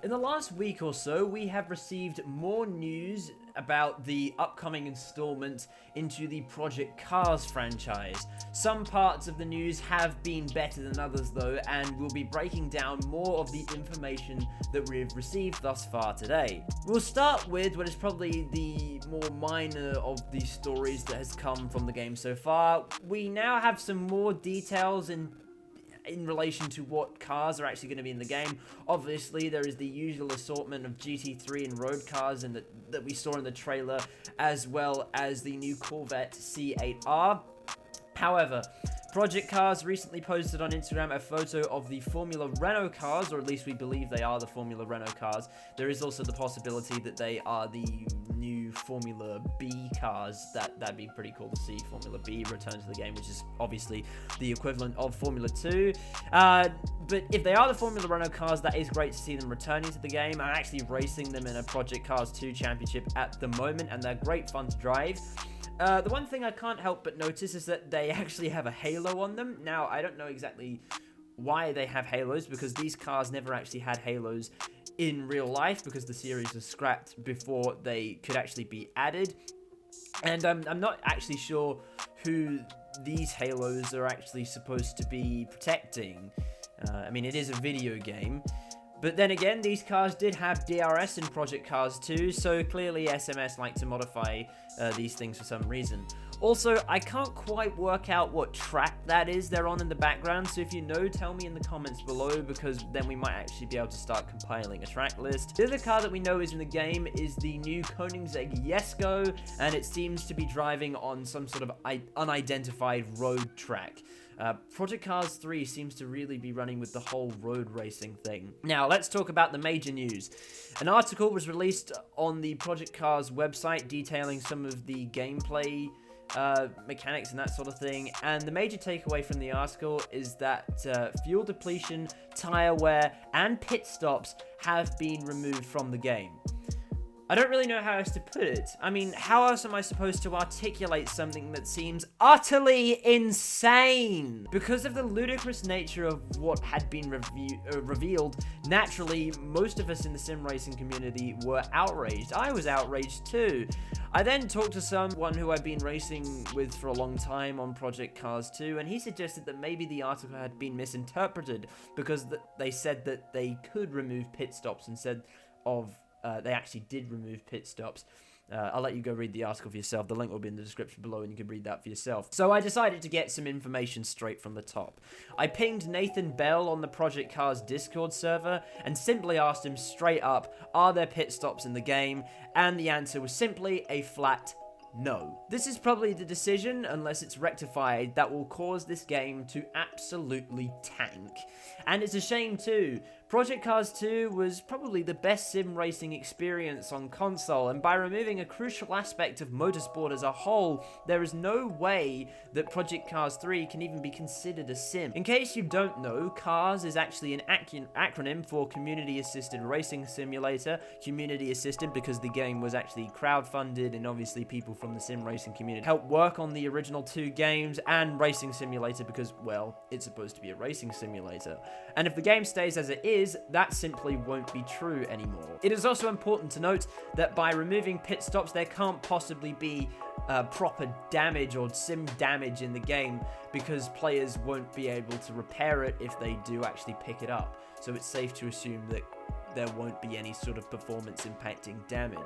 In the last week or so, we have received more news about the upcoming installment into the Project Cars franchise. Some parts of the news have been better than others though, and we'll be breaking down more of the information that we've received thus far today. We'll start with what is probably the more minor of the stories that has come from the game so far. We now have some more details in relation to what cars are actually going to be in the game. Obviously, there is the usual assortment of GT3 and road cars that we saw in the trailer, as well as the new Corvette C8R. However, Project Cars recently posted on Instagram a photo of the Formula Renault cars, or at least we believe they are the Formula Renault cars. There is also the possibility that they are the new Formula B cars. That'd be pretty cool to see Formula B return to the game, which is obviously the equivalent of Formula 2. But if they are the Formula Renault cars, that is great to see them returning to the game. I'm actually racing them in a Project Cars 2 championship at the moment, and they're great fun to drive. The one thing I can't help but notice is that they actually have a halo on them. Now, I don't know exactly why they have halos, because these cars never actually had halos in real life, because the series was scrapped before they could actually be added. And I'm not actually sure who these halos are actually supposed to be protecting. I mean, it is a video game. But then again, these cars did have DRS in Project Cars 2, so clearly SMS like to modify these things for some reason. Also, I can't quite work out what track that is they're on in the background, so if you know, tell me in the comments below, because then we might actually be able to start compiling a track list. The other car that we know is in the game is the new Koenigsegg YESCO, and it seems to be driving on some sort of unidentified road track. Project Cars 3 seems to really be running with the whole road racing thing. Now, let's talk about the major news. An article was released on the Project Cars website detailing some of the gameplay mechanics and that sort of thing, and the major takeaway from the article is that fuel depletion, tire wear, and pit stops have been removed from the game. I don't really know how else to put it. I mean, how else am I supposed to articulate something that seems utterly insane? Because of the ludicrous nature of what had been revealed, naturally, most of us in the sim racing community were outraged. I was outraged too. I then talked to someone who I've been racing with for a long time on Project Cars 2, and he suggested that maybe the article had been misinterpreted, because they said that they could remove pit stops instead of they actually did remove pit stops. I'll let you go read the article for yourself. The link will be in the description below and you can read that for yourself. So I decided to get some information straight from the top. I pinged Nathan Bell on the Project Cars Discord server and simply asked him straight up, are there pit stops in the game? And the answer was simply a flat no. This is probably the decision, unless it's rectified, that will cause this game to absolutely tank. And it's a shame too. Project Cars 2 was probably the best sim racing experience on console, and by removing a crucial aspect of motorsport as a whole, there is no way that Project Cars 3 can even be considered a sim. In case you don't know, CARS is actually an acronym for Community Assisted Racing Simulator. Community Assisted because the game was actually crowdfunded, and obviously people from the sim racing community helped work on the original 2 games, and Racing Simulator because, well, it's supposed to be a racing simulator. And if the game stays as it is, that simply won't be true anymore. It is also important to note that by removing pit stops, there can't possibly be proper damage or sim damage in the game, because players won't be able to repair it if they do actually pick it up. So it's safe to assume that there won't be any sort of performance impacting damage.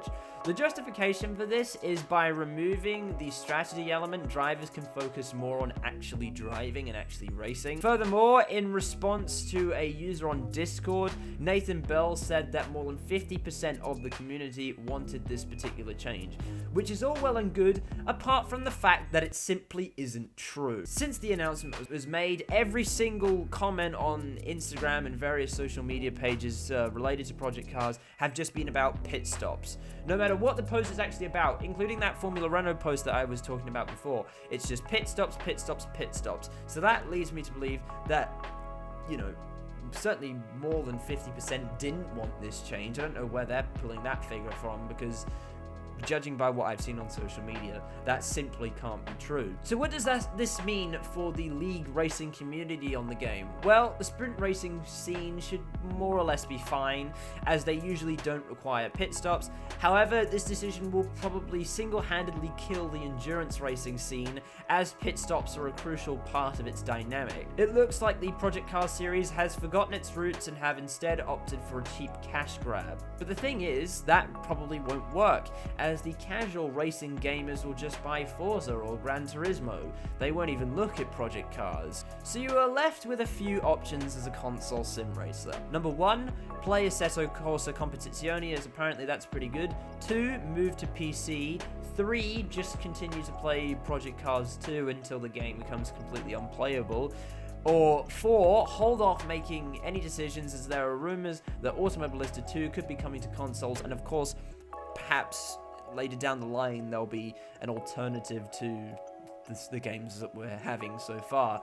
The justification for this is by removing the strategy element, drivers can focus more on actually driving and actually racing. Furthermore, in response to a user on Discord, Nathan Bell said that more than 50% of the community wanted this particular change, which is all well and good, apart from the fact that it simply isn't true. Since the announcement was made, every single comment on Instagram and various social media pages related to Project Cars have just been about pit stops. No matter what the post is actually about, including that Formula Renault post that I was talking about before, it's just pit stops, pit stops, pit stops. So that leads me to believe that, you know, certainly more than 50% didn't want this change. I don't know where they're pulling that figure from, because judging by what I've seen on social media, that simply can't be true. So what does this mean for the league racing community on the game? Well, the sprint racing scene should more or less be fine, as they usually don't require pit stops. However, this decision will probably single-handedly kill the endurance racing scene, as pit stops are a crucial part of its dynamic. It looks like the Project Cars series has forgotten its roots and have instead opted for a cheap cash grab. But the thing is, that probably won't work, as the casual racing gamers will just buy Forza or Gran Turismo. They won't even look at Project Cars. So you are left with a few options as a console sim racer. Number 1, play Assetto Corsa Competizione, as apparently that's pretty good. 2, move to PC. 3, just continue to play Project Cars 2 until the game becomes completely unplayable. Or 4, hold off making any decisions, as there are rumors that Automobilista 2 could be coming to consoles, and of course, perhaps later down the line there'll be an alternative to the games that we're having so far.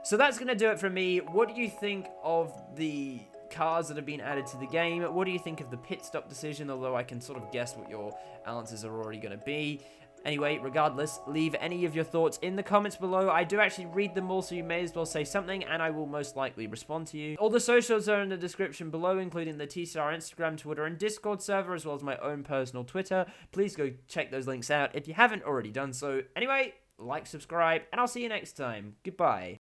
So that's going to do it for me. What do you think of the cars that have been added to the game? What do you think of the pit stop decision, although I can sort of guess what your answers are already going to be? Anyway, regardless, leave any of your thoughts in the comments below. I do actually read them all, so you may as well say something, and I will most likely respond to you. All the socials are in the description below, including the TCR Instagram, Twitter, and Discord server, as well as my own personal Twitter. Please go check those links out if you haven't already done so. Anyway, like, subscribe, and I'll see you next time. Goodbye.